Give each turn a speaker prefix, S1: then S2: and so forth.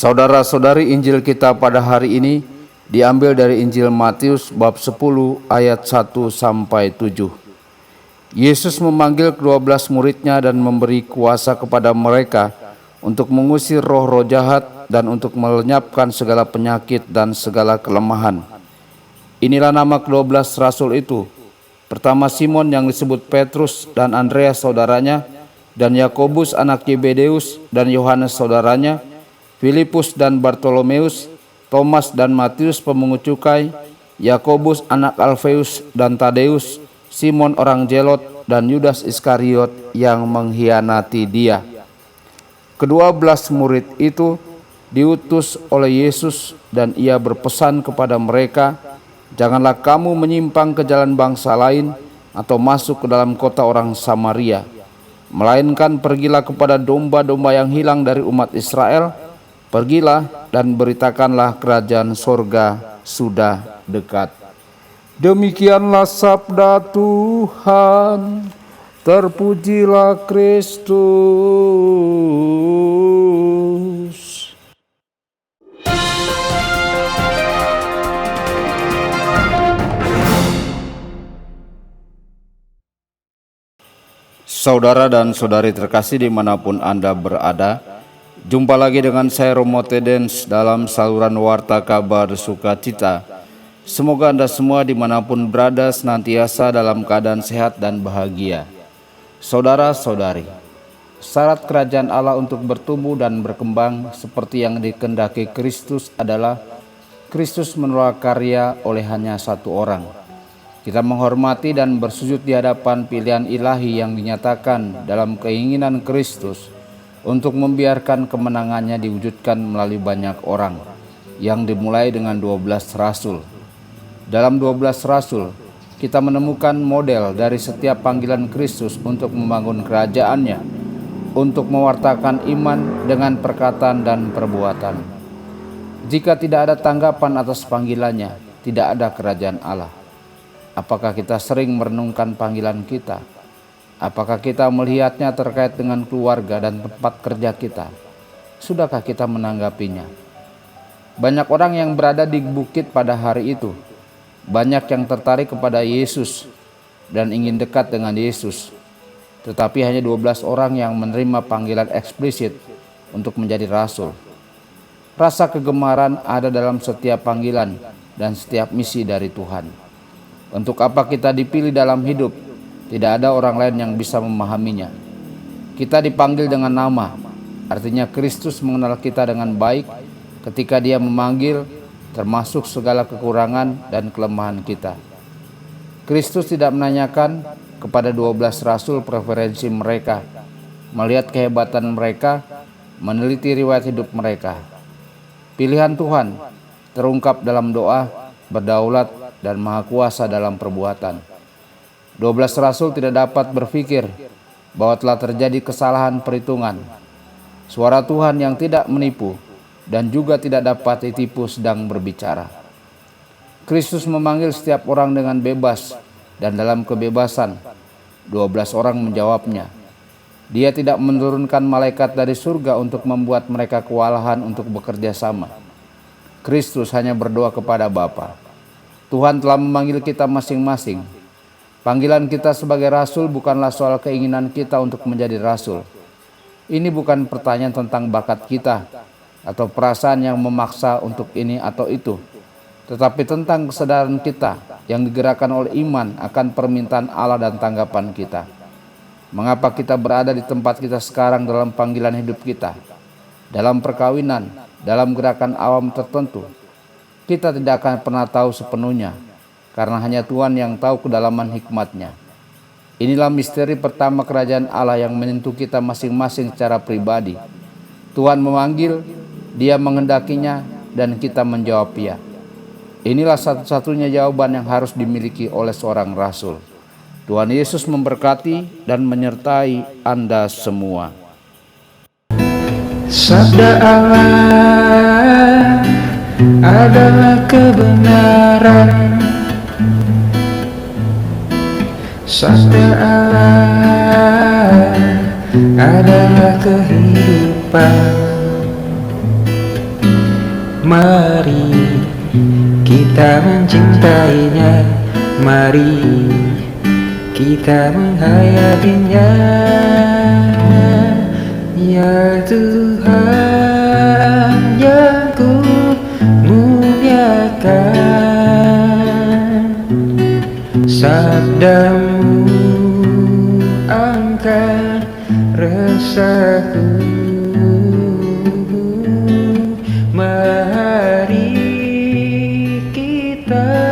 S1: Saudara-saudari, Injil kita pada hari ini diambil dari Injil Matius bab 10 ayat 1 sampai 7. Yesus memanggil ke-12 muridnya dan memberi kuasa kepada mereka untuk mengusir roh-roh jahat dan untuk melenyapkan segala penyakit dan segala kelemahan. Inilah nama ke-12 rasul itu. Pertama Simon yang disebut Petrus dan Andreas saudaranya, dan Yakobus anak Yebedeus dan Yohanes saudaranya, Filipus dan Bartolomeus, Thomas dan Matius pemungut cukai, Yakobus anak Alfeus dan Tadeus, Simon orang Zelot, dan Yudas Iskariot yang mengkhianati dia. Ke-12 murid itu diutus oleh Yesus dan ia berpesan kepada mereka, "Janganlah kamu menyimpang ke jalan bangsa lain atau masuk ke dalam kota orang Samaria, melainkan pergilah kepada domba-domba yang hilang dari umat Israel. Pergilah dan beritakanlah kerajaan sorga sudah dekat." Demikianlah sabda Tuhan. Terpujilah Kristus. Saudara dan saudari terkasih dimanapun Anda berada, jumpa lagi dengan saya Romo Tedens dalam saluran Warta Kabar Sukacita. Semoga Anda semua dimanapun berada senantiasa dalam keadaan sehat dan bahagia. Saudara-saudari, syarat kerajaan Allah untuk bertumbuh dan berkembang seperti yang dikehendaki Kristus adalah Kristus menolak karya oleh hanya satu orang. Kita menghormati dan bersujud di hadapan pilihan ilahi yang dinyatakan dalam keinginan Kristus untuk membiarkan kemenangannya diwujudkan melalui banyak orang, yang dimulai dengan 12 rasul. Dalam 12 rasul, kita menemukan model dari setiap panggilan Kristus untuk membangun kerajaannya, untuk mewartakan iman dengan perkataan dan perbuatan. Jika tidak ada tanggapan atas panggilannya, tidak ada kerajaan Allah. Apakah kita sering merenungkan panggilan kita? Apakah kita melihatnya terkait dengan keluarga dan tempat kerja kita? Sudahkah kita menanggapinya? Banyak orang yang berada di bukit pada hari itu. Banyak yang tertarik kepada Yesus dan ingin dekat dengan Yesus. Tetapi hanya 12 orang yang menerima panggilan eksplisit untuk menjadi rasul. Rasa kegemaran ada dalam setiap panggilan dan setiap misi dari Tuhan. Untuk apa kita dipilih dalam hidup? Tidak ada orang lain yang bisa memahaminya. Kita dipanggil dengan nama, artinya Kristus mengenal kita dengan baik ketika Dia memanggil, termasuk segala kekurangan dan kelemahan kita. Kristus tidak menanyakan kepada 12 rasul preferensi mereka, melihat kehebatan mereka, meneliti riwayat hidup mereka. Pilihan Tuhan terungkap dalam doa, berdaulat, dan maha kuasa dalam perbuatan. 12 rasul tidak dapat berpikir bahwa telah terjadi kesalahan perhitungan. Suara Tuhan yang tidak menipu dan juga tidak dapat ditipu sedang berbicara. Kristus memanggil setiap orang dengan bebas, dan dalam kebebasan 12 orang menjawabnya. Dia tidak menurunkan malaikat dari surga untuk membuat mereka kewalahan untuk bekerja sama. Kristus hanya berdoa kepada Bapa. Tuhan telah memanggil kita masing-masing. Panggilan kita sebagai rasul bukanlah soal keinginan kita untuk menjadi rasul. Ini bukan pertanyaan tentang bakat kita atau perasaan yang memaksa untuk ini atau itu, tetapi tentang kesadaran kita yang digerakkan oleh iman akan permintaan Allah dan tanggapan kita. Mengapa kita berada di tempat kita sekarang dalam panggilan hidup kita, dalam perkawinan, dalam gerakan awam tertentu? Kita tidak akan pernah tahu sepenuhnya, karena hanya Tuhan yang tahu kedalaman hikmatnya. Inilah misteri pertama kerajaan Allah yang menyentuh kita masing-masing secara pribadi. Tuhan memanggil, Dia menghendakinya, dan kita menjawab ya. Inilah satu-satunya jawaban yang harus dimiliki oleh seorang rasul. Tuhan Yesus memberkati dan menyertai Anda semua.
S2: Sabda Allah adalah kebenaran. Sabda Allah adalah kehidupan. Mari kita mencintainya, mari kita menghayatinya. Ya Tuhan yang ku muliakan, sabdamu angkat resahku. Mari kita